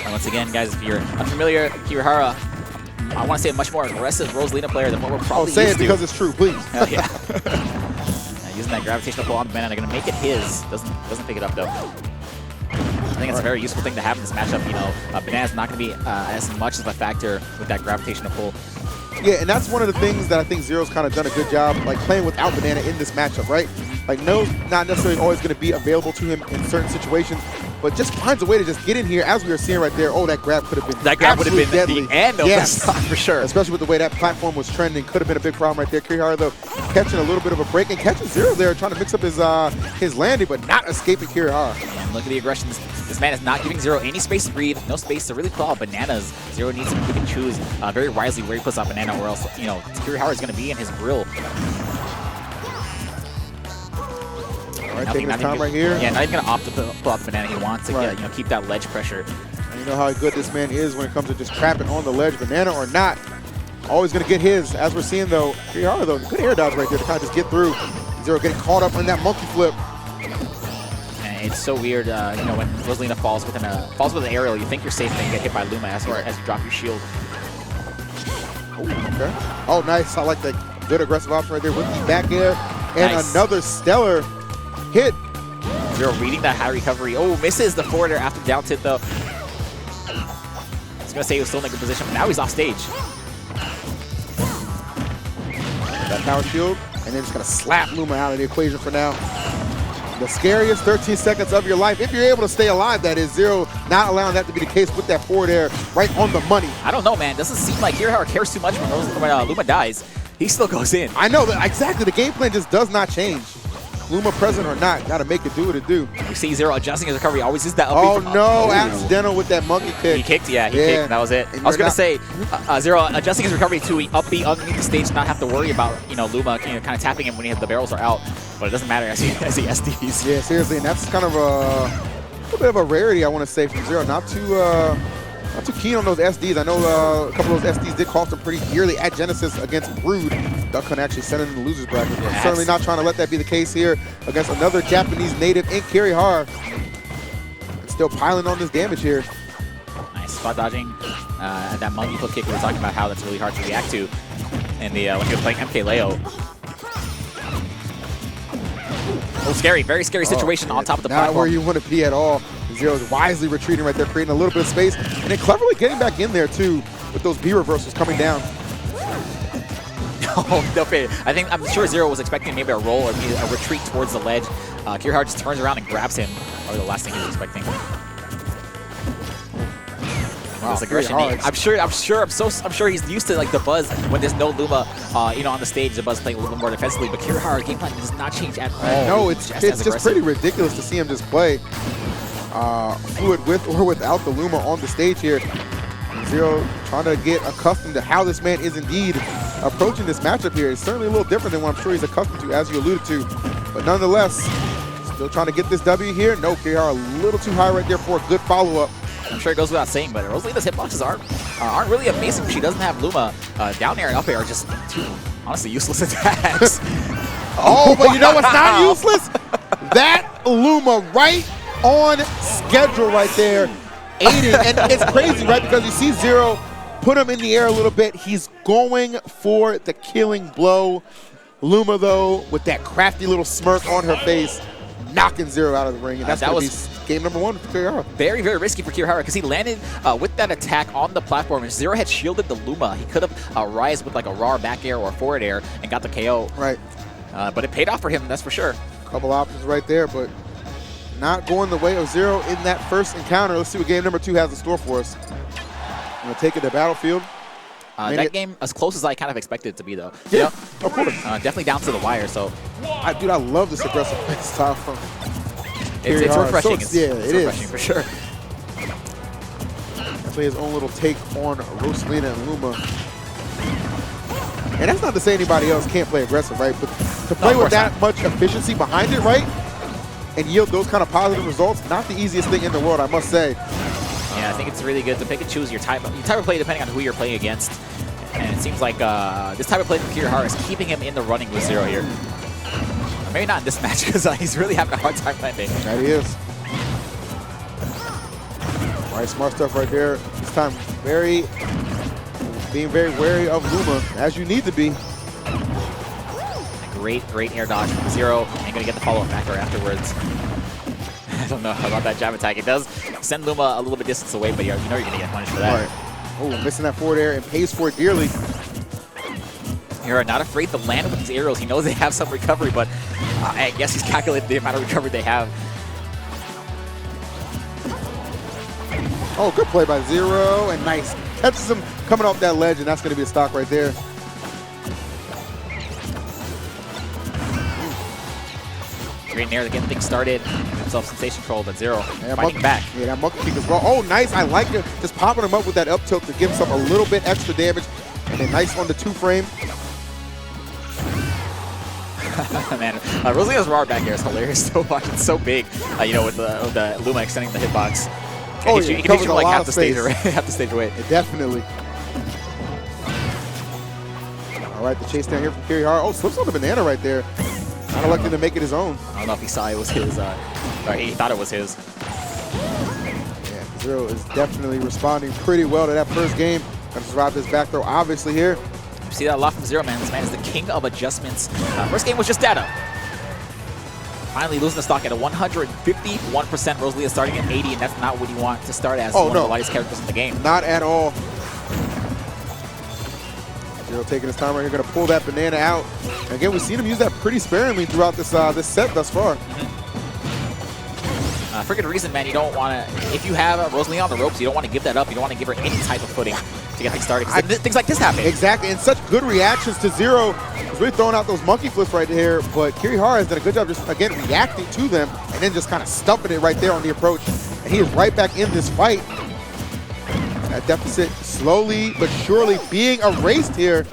And once again, guys, if you're unfamiliar, Kirihara, I want to say a much more aggressive Rosalina player than what we're probably used to. Say it because it's true, please. Hell yeah. Using that gravitational pull on the banana, they're going to make it his. Doesn't pick it up, though. I think it's a very useful thing to have in this matchup. You know, banana's not going to be as much of a factor with that gravitational pull. Yeah, and that's one of the things that I think ZeRo's kind of done a good job, like playing without banana in this matchup, right? Like, No's not necessarily always going to be available to him in certain situations, but just finds a way to just get in here, as we were seeing right there. Oh, that grab could have been That grab would have been deadly. the end of the stock for sure. Especially with the way that platform was trending. Could have been a big problem right there. Kirihara, though, catching a little bit of a break and catching ZeRo there, trying to mix up his landing, but not escaping Kirihara. And look at the aggression. This man is not giving ZeRo any space to breathe, no space to really pull out bananas. ZeRo needs to pick and choose very wisely where he puts out banana, or else, you know, Kirihara is going to be in his grill. All right, taking his time right here. Yeah, not even going to opt to pull out the banana. He wants to get, you know, keep that ledge pressure. And you know how good this man is when it comes to just trapping on the ledge, banana or not. Always going to get his. As we're seeing, though, Kirihara, though, good air dodge right there to kind of just get through. ZeRo getting caught up in that monkey flip. And it's so weird, you know, when Rosalina falls with an aerial, you think you're safe, then you get hit by Luma as you drop your shield. Okay. Oh, nice. I like that good aggressive option right there with the back air. And another stellar hit. ZeRo reading that high recovery. Oh, misses the forward air after down tip, though. I was going to say he was still in a good position, but now he's off stage. That power shield, and then just going to slap Luma out of the equation for now. The scariest 13 seconds of your life, if you're able to stay alive, that is. ZeRo not allowing that to be the case with that forward air right on the money. I don't know, man. Doesn't seem like Kirihara cares too much when Luma dies. He still goes in. I know that exactly. The game plan just does not change. Luma present or not, got to make it do what it do. We see ZeRo adjusting his recovery. Always is that up. Oh no, accidental with that monkey kick. He kicked, yeah, he kicked. That was it. I was going to say, ZeRo adjusting his recovery to up B underneath the stage, not have to worry about, you know, Luma kind of tapping him when the barrels are out. But it doesn't matter as he SDs. Yeah, seriously, and that's kind of a bit of a rarity, I want to say, from ZeRo. Not too keen on those SDs. I know a couple of those SDs did cost him pretty dearly at Genesis against Brood. Duck Hunt actually sent him in the loser's bracket. Yeah, I'm certainly not trying to let that be the case here against another Japanese native in Kirihara. And still piling on this damage here. Nice spot dodging. That monkey flip kick, we were talking about how that's really hard to react to. And when he was playing MK Leo. Oh, scary. Very scary situation on top of the platform. Not where you want to be at all. ZeRo's wisely retreating right there, creating a little bit of space, and then cleverly getting back in there, too, with those B reversals coming down. Oh, no fair. I'm sure ZeRo was expecting maybe a roll or maybe a retreat towards the ledge. Kirihara just turns around and grabs him. Probably the last thing he was expecting. Wow, aggression. I'm sure he's used to like the buzz when there's no Luma, you know, on the stage. The buzz playing a little bit more defensively, but Kirihara game plan does not change at all. No, it's just pretty ridiculous to see him just play fluid with or without the Luma on the stage here. ZeRo trying to get accustomed to how this man is indeed approaching this matchup here. It's certainly a little different than what I'm sure he's accustomed to, as you alluded to. But nonetheless, still trying to get this W here. No, Kirihara a little too high right there for a good follow-up. I'm sure it goes without saying, but Rosalina's hitboxes aren't really amazing. She doesn't have Luma. Down air and up air are just two, honestly, useless attacks. Oh, but you know what's not useless? That Luma right on schedule right there, aiding. And it's crazy, right? Because you see ZeRo put him in the air a little bit. He's going for the killing blow. Luma, though, with that crafty little smirk on her face, knocking ZeRo out of the ring. And that's going to be game number one for Kirihara. Very, very risky for Kirihara because he landed with that attack on the platform. If ZeRo had shielded the Luma, he could have rise with like a raw back air or a forward air and got the KO. Right. But it paid off for him, that's for sure. Couple options right there, but not going the way of ZeRo in that first encounter. Let's see what game number 2 has in store for us. I'm going to take it to Battlefield. That game, as close as I kind of expected it to be, though. Yeah, of course. Definitely down to the wire, so. Dude, I love this aggressive play style from It's refreshing. It's refreshing for sure. Play his own little take on Rosalina and Luma. And that's not to say anybody else can't play aggressive, right? But to play with that much efficiency behind it, right? And yield those kind of positive results, not the easiest thing in the world, I must say. Yeah, I think it's really good to pick and choose your type of play depending on who you're playing against. And it seems like this type of play from Kirihara is keeping him in the running with ZeRo here. Maybe not in this match because he's really having a hard time landing. That he is. All right, smart stuff right there. This time, being very wary of Luma, as you need to be. Great air dodge from ZeRo. And gonna get the follow-up backer afterwards. I don't know about that jab attack. It does send Luma a little bit distance away, but you know you're gonna get punished for that. All right. Oh, missing that forward air and pays for it dearly. Kirihara not afraid to land with these aerials. He knows they have some recovery, but I guess he's calculated the amount of recovery they have. Oh, good play by ZeRo, and nice. Catches him coming off that ledge, and that's going to be a stock right there. Great nair to get things started. Himself sensation control, but ZeRo fighting back. Yeah, that monkey kick as well. Oh, nice. I like it. Just popping him up with that up tilt to give himself a little bit extra damage. And then nice on the 2-frame. Man, Rosalina's raw back air is hilarious to watch. It's so big, you know, with the Luma extending the hitbox. Oh, he yeah, can hit you like half the stage away. Half the stage away. Yeah, definitely. All right, the chase down here from Kirihara. Oh, slips on the banana right there. Not electing to make it his own. I don't know if he saw it was his, or he thought it was his. Yeah, ZeRo is definitely responding pretty well to that first game. Gonna survive this back throw, obviously, here. You see that a lot from ZeRo, man. This man is the king of adjustments. First game was just data. Finally losing the stock at a 151%. Rosalina starting at 80, and that's not what you want to start as one of the lightest characters in the game. Not at all. ZeRo taking his time right here, gonna pull that banana out. And again, we've seen him use that pretty sparingly throughout this this set thus far. For good reason, man. You don't want to, if you have Rosalina on the ropes, you don't want to give that up. You don't want to give her any type of footing to get things started. Things like this happen. Exactly, and such good reactions to ZeRo. He's really throwing out those monkey flips right here, but Kirihara has done a good job just, again, reacting to them and then just kind of stuffing it right there on the approach. And he is right back in this fight. That deficit slowly but surely being erased here.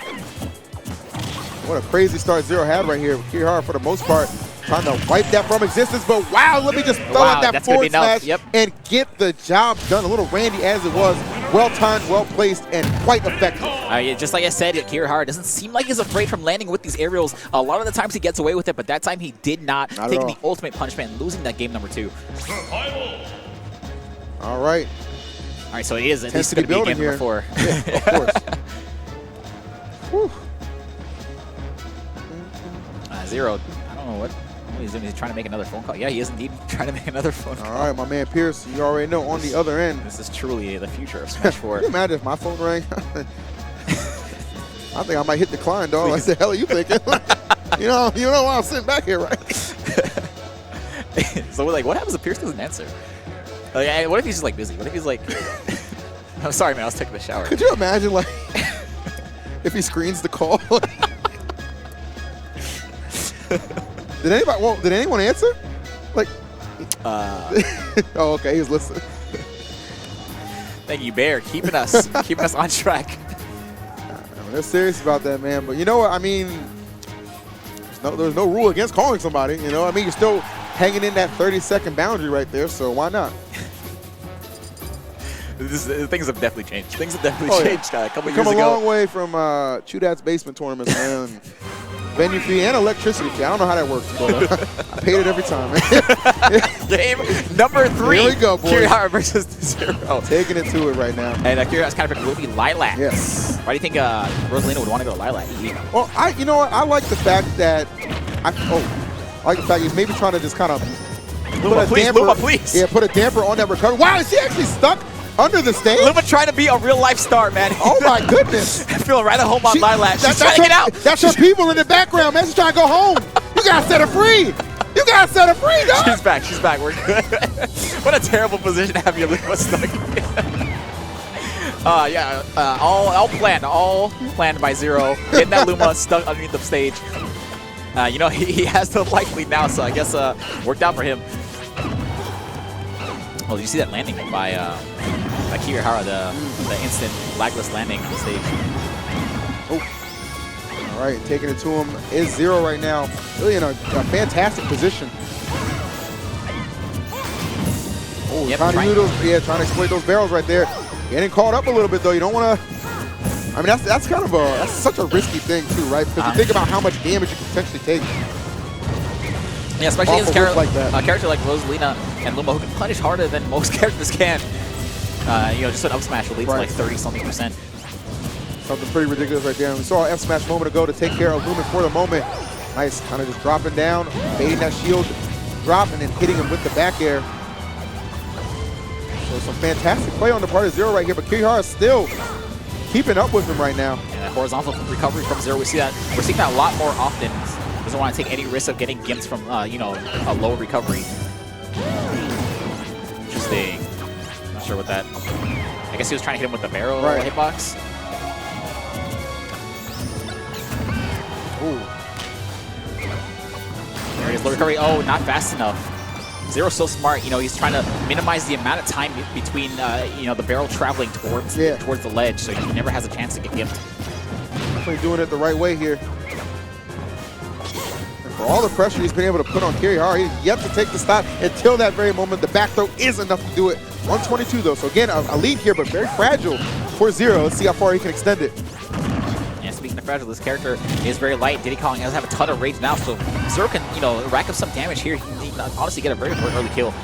What a crazy start ZeRo had right here. Kirihara, for the most part, trying to wipe that from existence, but wow, let me just throw out that forward smash and get the job done. A little randy as it was. Well timed, well placed, and quite effective. Yeah, just like I said, Kirihara doesn't seem like he's afraid from landing with these aerials. A lot of the times he gets away with it, but that time he did not, taking the ultimate punishment and losing that game number 2. All right. All right, so it is at least going to be game number 4. Yeah, of course. ZeRo, I don't know what he's doing. He's trying to make another phone call. Yeah, he is indeed trying to make another phone call. All right, my man Pierce, you already know on the other end. This is truly the future of Smash 4. Can you imagine if my phone rang? I think I might hit decline, dog. What the hell are you thinking? you know why I'm sitting back here, right? So we're like, what happens if Pierce doesn't answer? Like, what if he's just like busy? What if he's like, I'm sorry, man, I was taking a shower. Could you imagine, like, if he screens the call? Did anyone answer? Like, oh, okay, he's listening. Thank you, Bear, keeping us on track. They're serious about that, man. But you know what? I mean, there's no rule against calling somebody. You know, I mean, you're still hanging in that 30-second boundary right there, so why not? Things have definitely changed. Things have definitely changed a couple years ago. Come a long way from Chudad's basement tournaments, man. Venue fee and electricity fee. I don't know how that works, but I paid it every time, man. Game number 3. Here we go, boys. Kirihara versus ZeRo. Taking it to it right now. And Kirihara's kind of picked Ruby Lilac. Yes. Why do you think Rosalina would want to go to Lilac? Well, you know what? I like the fact that I like the fact he's maybe trying to just kind of Luma, please. Yeah, put a damper on that recovery. Wow, is he actually stuck under the stage? Luma trying to be a real-life star, man. Oh, my goodness. Feeling right at home on Lilac. She's trying to get out. That's her people in the background, man. She's trying to go home. You got to set her free. You got to set her free, dog. She's back. She's back. We're good. What a terrible position to have your Luma stuck in. All planned by ZeRo. Getting that Luma stuck underneath the stage. You know, he has the life lead now, so I guess worked out for him. Oh, did you see that landing by Kirihara, the instant lagless landing on the stage? Oh. All right, taking it to him is ZeRo right now. Really in a fantastic position. Oh, yep, trying to exploit those barrels right there. Getting caught up a little bit though. You don't want to. I mean, that's kind of that's such a risky thing too, right? Because you think about how much damage you can potentially take. Yeah, especially against like that. A character like Rosalina and Luma, who can punish harder than most characters can. just an up smash will lead to like 30-something%. Something pretty ridiculous right there. And we saw an F smash a moment ago to take care of Lumen for the moment. Nice, kind of just dropping down, baiting that shield drop, and then hitting him with the back air. So some fantastic play on the part of ZeRo right here, but Kirihara is still keeping up with him right now. And that horizontal recovery from ZeRo, we're seeing that a lot more often. Doesn't want to take any risk of getting gimped from, a low recovery. Interesting. Not sure what that. I guess he was trying to hit him with the barrel hitbox. Ooh. There he is, low recovery. Oh, not fast enough. ZeRo's so smart. He's trying to minimize the amount of time between, the barrel traveling towards the ledge, so he never has a chance to get gimped. Definitely doing it the right way here. And for all the pressure he's been able to put on Kirihara, he's yet to take the stock until that very moment. The back throw is enough to do it. 122 though, so again, a lead here, but very fragile for ZeRo. Let's see how far he can extend it. Yeah, speaking of fragile, this character is very light. Diddy Kong doesn't have a ton of rage now, so ZeRo can, rack up some damage here. He can honestly get a very early kill.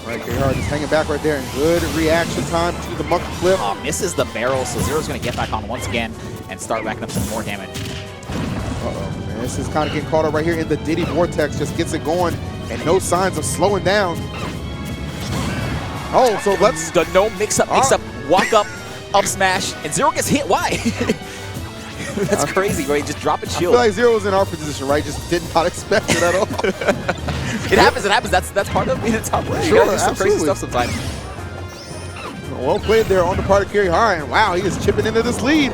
All right, Kirihara just hanging back right there, and good reaction time to the monkey flip. Oh, misses the barrel, so ZeRo's going to get back on once again and start racking up some more damage. Uh-oh, man, this is kind of getting caught up right here in the Diddy Vortex, just gets it going, and no signs of slowing down. Oh, so let's... The no mix-up, walk up smash, and ZeRo gets hit. Why? That's crazy, right? Just drop a shield. I feel like ZeRo was in our position, right? Just did not expect it at all. It happens. That's part of being a top player. Sure, you do some crazy stuff sometimes. Well played there on the part of Kirihara, and wow, he is chipping into this lead.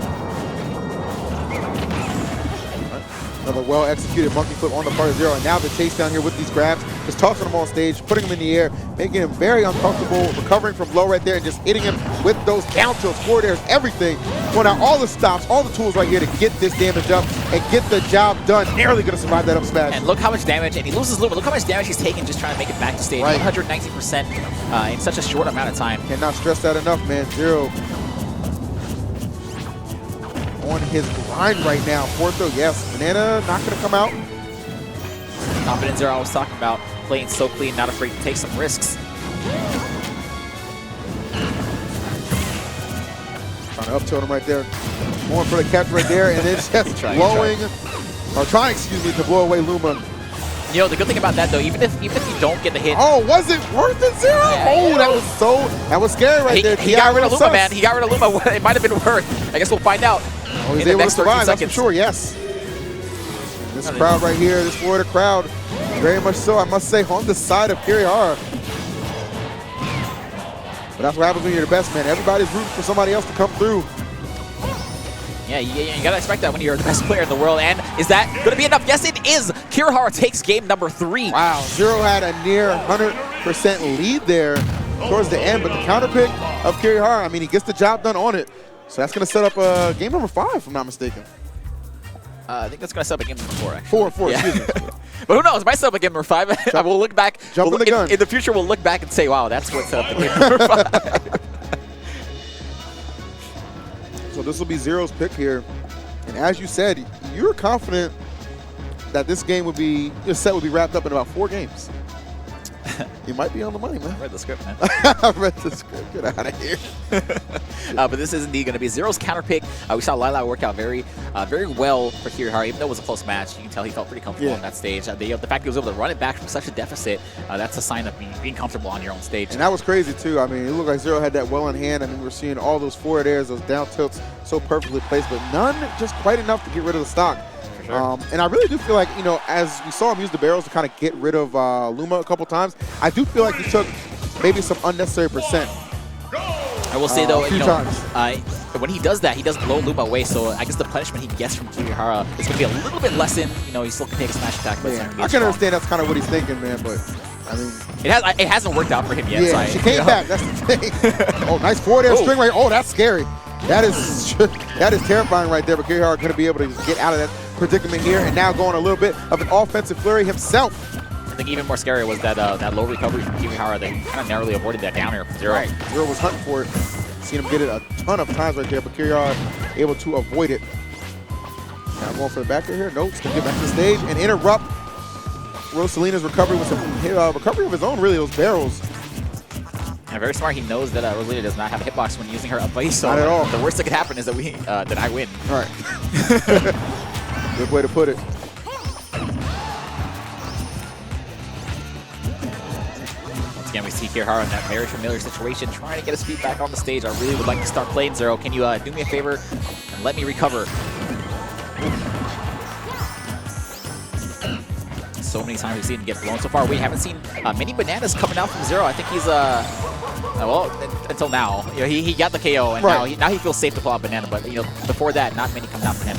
Another well-executed monkey flip on the part of ZeRo, and now the chase down here with these grabs, just tossing him on stage, putting him in the air, making him very uncomfortable, recovering from low right there, and just hitting him with those down tilts, forward airs, everything. Pulling out all the stops, all the tools right here to get this damage up and get the job done. Narrowly going to survive that up smash. And look how much damage, and he loses Lumen. Look how much damage he's taken just trying to make it back to stage. 119% in such a short amount of time. Cannot stress that enough, man. ZeRo on his grind right now. Fourth throw, yes. Banana not going to come out. Confident ZeRo I was talking about. Playing so clean, not afraid to take some risks. Trying to up tilt him right there. Going for the catch right there, and then just trying to blow away Luma. The good thing about that though, even if you don't get the hit. Oh, was it worth it, ZeRo? Yeah, that was scary right there. He got rid of Luma, man. He got rid of Luma. It might have been worth. I guess we'll find out. Oh, he's able to survive, that's for sure, yes. This crowd right here, this Florida crowd, very much so, I must say, on the side of Kirihara. But that's what happens when you're the best, man. Everybody's rooting for somebody else to come through. Yeah, you gotta expect that when you're the best player in the world. And is that gonna be enough? Yes, it is. Kirihara takes game number 3. Wow, ZeRo had a near 100% lead there towards the end, but the counter pick of Kirihara, I mean, he gets the job done on it. So that's gonna set up game number 5, if I'm not mistaken. I think that's gonna set up a game number 4, actually. 4, yeah. Excuse me. But who knows? It might set up a game number 5. I will look back. In the future, we'll look back and say, wow, that's what set up the game number 5. So this will be ZeRo's pick here. And as you said, you're confident that this game would be, this set would be wrapped up in about 4 games. You might be on the money, man. I read the script, man. I read the script. Get out of here. But this is indeed going to be ZeRo's counter pick. We saw Lila work out very well for Kirihara. Even though it was a close match, you can tell he felt pretty comfortable on that stage. The fact that he was able to run it back from such a deficit, that's a sign of being comfortable on your own stage. And that was crazy, too. I mean, it looked like ZeRo had that well in hand. I mean, we're seeing all those forward airs, those down tilts so perfectly placed, but none just quite enough to get rid of the stock. Sure. And I really do feel like, as we saw him use the barrels to kind of get rid of Luma a couple times, I do feel like he took maybe some unnecessary percent. I will say, though, when he does that, he does blow Luma away, so I guess the punishment he gets from Kirihara is going to be a little bit lessened. He still can take a smash attack, but it's not going to be I can understand that's kind of what he's thinking, man, but, I mean... It hasn't worked out for him yet. Yeah, so she came back, that's the thing. Oh, nice forward air string right. Oh, that's scary. That is terrifying right there, but Kirihara going to be able to just get out of that predicament here, and now going a little bit of an offensive flurry himself. I think even more scary was that low recovery from Kirihara that kind of narrowly avoided that down air from ZeRo. Right. ZeRo was hunting for it. Seen him get it a ton of times right there, but Kirihara able to avoid it. Now going for the back air here. Nope, it's going to get back to the stage and interrupt Rosalina's recovery with some recovery of his own, really, those barrels. And very smart. He knows that Rosalina does not have a hitbox when using her up base. So not at all. The worst that could happen is that that I win. All right. Good way to put it. Once again, we see Kirihara in that very familiar situation, trying to get his feet back on the stage. I really would like to start playing ZeRo. Can you do me a favor and let me recover? So many times we've seen him get blown so far. We haven't seen many bananas coming out from ZeRo. I think he's well, until now. You know, he got the KO, and right. now he feels safe to pull out banana. But you know, before that, not many coming out from him.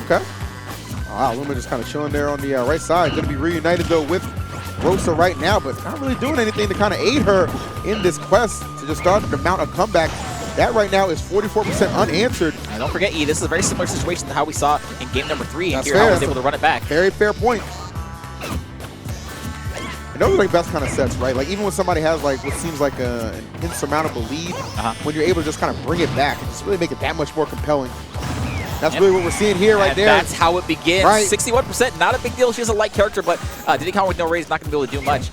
Okay. Wow, Luma just kind of chilling there on the right side. Going to be reunited though with Rosa right now, but not really doing anything to kind of aid her in this quest to just start to mount a comeback. That right now is 44% unanswered. And don't forget, E, this is a very similar situation to how we saw in game number 3, and That's Kirihara fair. was able to run it back. Very fair point. And those are like best kind of sets, right? Like even when somebody has like what seems like an insurmountable lead, when you're able to just kind of bring it back and just really make it that much more compelling. That's really what we're seeing here right there. That's how it begins. Right. 61%, not a big deal. She's a light character, but Diddy Kong with no raise, not going to be able to do much.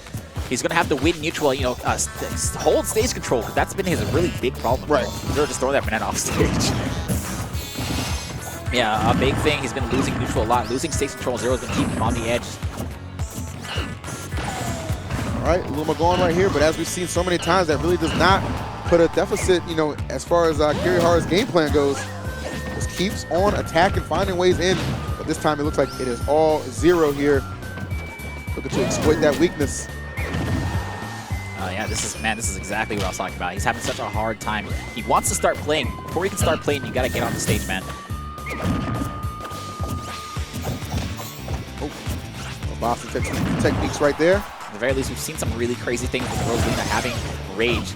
He's going to have to win neutral, you know, hold stage control, because that's been his really big problem. Right. They're just throwing that banana off stage. Yeah, a big thing. He's been losing neutral a lot. Losing stage control, ZeRo's going to keep him on the edge. All right, Luma going right here, but as we've seen so many times, that really does not put a deficit, you know, as far as Kirihara's game plan goes. Just keeps on attacking, finding ways in, but this time it looks like it is all ZeRo here. Looking to exploit that weakness. Yeah, this is exactly what I was talking about. He's having such a hard time. He wants to start playing. Before he can start playing, you got to get on the stage, man. Oh, Boston techniques right there. At the very least, we've seen some really crazy things with Rosalina having rage.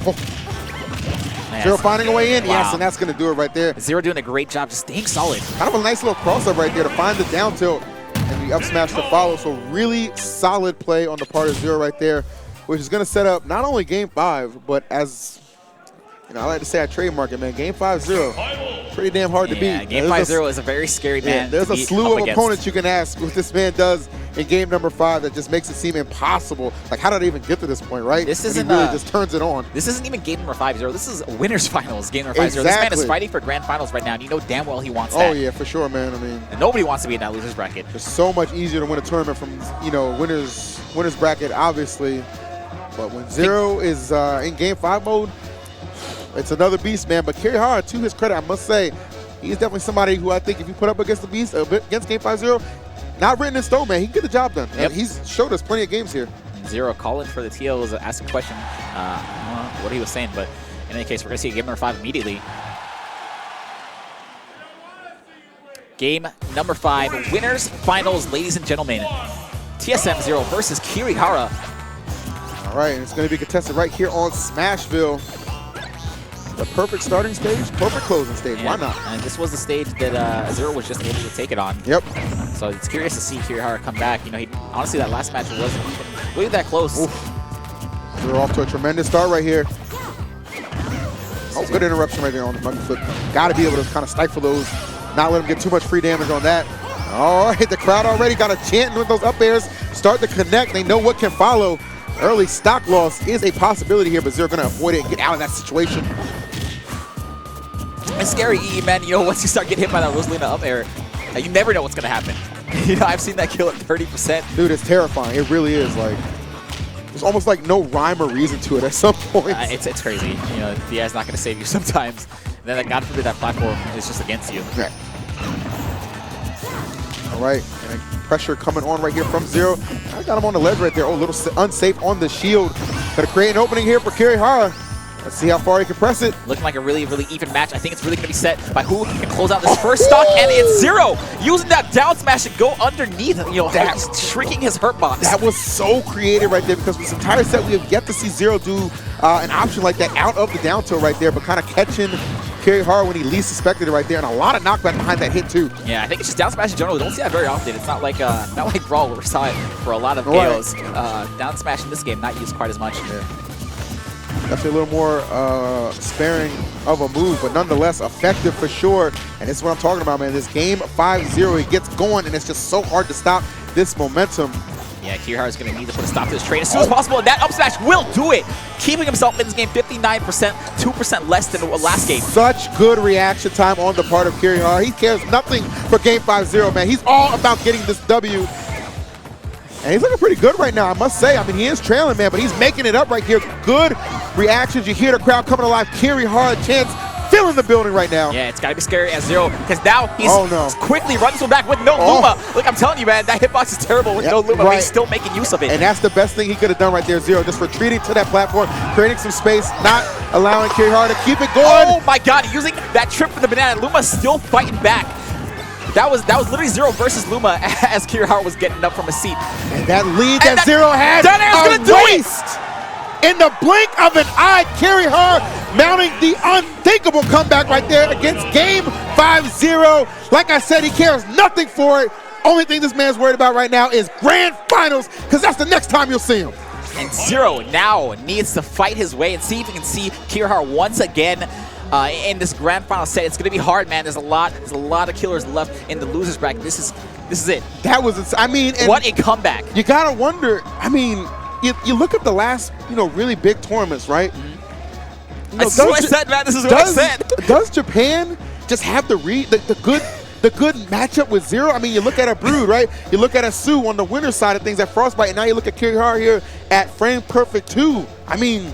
Oh. ZeRo finding a way in, yes, and that's going to do it right there. ZeRo doing a great job, just staying solid. Kind of a nice little cross-up right there to find the down tilt and the up smash to follow. So really solid play on the part of ZeRo right there, which is going to set up not only Game 5, but as, you know, I like to say I trademark it, man, Game 5 ZeRo. Pretty damn hard to beat. Yeah, Game 5 ZeRo is a very scary man. There's a slew of opponents you can ask what this man does in game number 5 that just makes it seem impossible. Like, how did I even get to this point, right? This isn't he really just turns it on. This isn't even game number 5 ZeRo. This is winners finals, game number 5 ZeRo. This man is fighting for grand finals right now, and you know damn well he wants that. Oh yeah, for sure, man. I mean, and nobody wants to be in that losers bracket. It's so much easier to win a tournament from, you know, winners bracket, obviously. But when ZeRo is in game 5 mode, it's another beast, man. But Kirihara, to his credit, I must say, he's definitely somebody who I think if you put up against the beast, against Game 5 ZeRo, not written in stone, man. He can get the job done. Yep. And he's showed us plenty of games here. ZeRo calling for the TOs, asking a question, what he was saying. But in any case, we're going to see game number 5 immediately. Game number 5, winners finals, ladies and gentlemen. TSM ZeRo versus Kirihara. All right, and it's going to be contested right here on Smashville. The perfect starting stage, perfect closing stage. Why not? And this was the stage that ZeRo was just able to take it on. Yep. So it's curious to see Kirihara come back. You know, honestly, that last match wasn't even really that close. ZeRo off to a tremendous start right here. Oh, good interruption right there on the button flip. Got to be able to kind of stifle those, not let them get too much free damage on that. All right, the crowd already got a chanting with those up airs. Start to connect. They know what can follow. Early stock loss is a possibility here, but ZeRo going to avoid it and get out of that situation. It's scary, man. You know, once you start getting hit by that Rosalina up air, you never know what's going to happen. You know, I've seen that kill at 30%. Dude, it's terrifying. It really is. Like, there's almost like no rhyme or reason to it at some point. It's crazy. You know, DI's not going to save you sometimes. And then, God forbid, that platform is just against you. Right. All right, and pressure coming on right here from ZeRo. I got him on the ledge right there. Oh, a little unsafe on the shield. Gonna create an opening here for Kirihara. Let's see how far he can press it. Looking like a really, really even match. I think it's really going to be set by who can close out this first stock, and it's ZeRo using that down smash to go underneath, you know, shrinking his hurt box. That was so creative right there, because this entire set we have yet to see ZeRo do an option like that out of the down tilt right there, but kind of catching Kirihara when he least suspected it right there, and a lot of knockback behind that hit too. Yeah, I think it's just down smash in general. We don't see that very often. It's not like Brawl where we saw it for a lot of KOs. Down smash in this game not used quite as much. Yeah. Definitely a little more sparing of a move, but nonetheless effective for sure. And this is what I'm talking about, man. This game 5-0, it gets going, and it's just so hard to stop this momentum. Yeah, Kirihara is going to need to put a stop to this trade as soon as possible, and that up smash will do it, keeping himself in this game 59%, 2% less than the last game. Such good reaction time on the part of Kirihara. He cares nothing for game 5-0, man. He's all about getting this W. And he's looking pretty good right now, I must say. I mean, he is trailing, man, but he's making it up right here. Good reactions. You hear the crowd coming alive. Kirihara chance filling the building right now. Yeah, it's got to be scary as ZeRo, because now he's quickly runs one back with no Luma. Look, I'm telling you, man, that hitbox is terrible with no Luma, but he's still making use of it. And that's the best thing he could have done right there, ZeRo, just retreating to that platform, creating some space, not allowing Kirihara to keep it going. Oh my God, using that trip for the banana. Luma's still fighting back. That was literally ZeRo versus Luma as Kirihara was getting up from a seat. And that lead that ZeRo had erased. In the blink of an eye, Kirihara mounting the unthinkable comeback right there against game 5-0. Like I said, he cares nothing for it. Only thing this man's worried about right now is grand finals, because that's the next time you'll see him. And ZeRo now needs to fight his way and see if he can see Kirihara once again in this grand final set. It's going to be hard, man. There's a lot of killers left in the losers bracket. This is it. That was, I mean, what a comeback. You gotta wonder. I mean, you look at the last, really big tournaments, right? This is what I said, man. This is what I said. Does Japan just have the good matchup with ZeRo? I mean, you look at a Brood, right? You look at a Sue on the winner side of things at Frostbite, and now you look at Kirihara here at Frame Perfect 2. I mean,